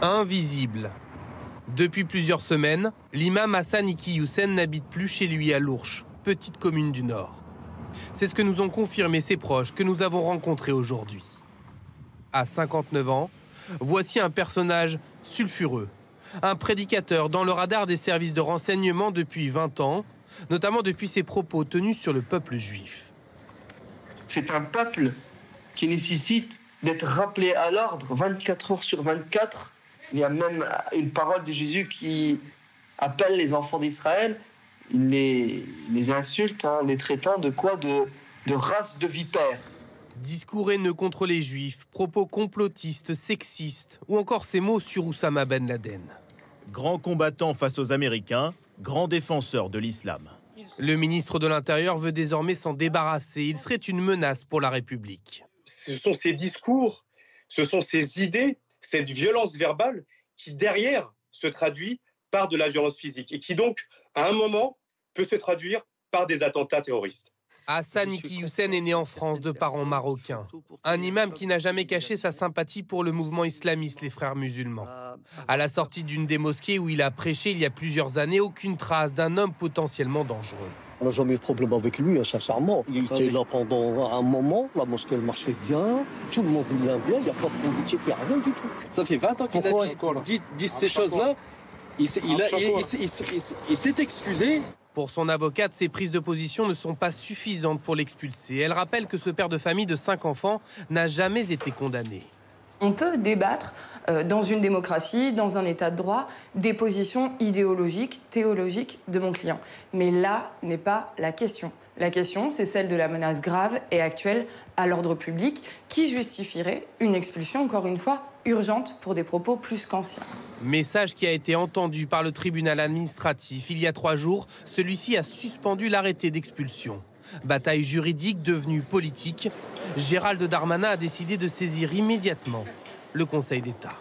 Invisible. Depuis plusieurs semaines, l'imam Hassan Iki Youssen n'habite plus chez lui à Lourches, petite commune du Nord. C'est ce que nous ont confirmé ses proches que nous avons rencontrés aujourd'hui. À 59 ans, voici un personnage sulfureux, un prédicateur dans le radar des services de renseignement depuis 20 ans, notamment depuis ses propos tenus sur le peuple juif. C'est un peuple qui nécessite d'être rappelé à l'ordre 24 heures sur 24. Il y a même une parole de Jésus qui appelle les enfants d'Israël, il les insulte en les traitant de quoi? De race de vipères. Discours haineux contre les juifs, propos complotistes, sexistes, ou encore ces mots sur Oussama Ben Laden. Grand combattant face aux Américains, grand défenseur de l'islam. Le ministre de l'Intérieur veut désormais s'en débarrasser. Il serait une menace pour la République. Ce sont ces discours, ce sont ces idées, cette violence verbale qui, derrière, se traduit par de la violence physique et qui donc, à un moment, peut se traduire par des attentats terroristes. Hassan Iki Youssen est né en France de parents marocains. Un imam qui n'a jamais caché sa sympathie pour le mouvement islamiste, les Frères musulmans. À la sortie d'une des mosquées où il a prêché il y a plusieurs années, aucune trace d'un homme potentiellement dangereux. On n'a jamais eu de problème avec lui, sincèrement. Il était là pendant un moment, la mosquée elle marchait bien, tout le monde vient bien, il n'y a pas de politique, il n'y a rien du tout. Ça fait 20 ans qu'il dit ces choses-là, il s'est excusé. Pour son avocate, ses prises de position ne sont pas suffisantes pour l'expulser. Elle rappelle que ce père de famille de 5 enfants n'a jamais été condamné. On peut débattre dans une démocratie, dans un état de droit, des positions idéologiques, théologiques de mon client. Mais là n'est pas la question. La question, c'est celle de la menace grave et actuelle à l'ordre public qui justifierait une expulsion, encore une fois, urgente pour des propos plus qu'anciens. Message qui a été entendu par le tribunal administratif il y a 3 jours. Celui-ci a suspendu l'arrêté d'expulsion. Bataille juridique devenue politique. Gérald Darmanin a décidé de saisir immédiatement le Conseil d'État.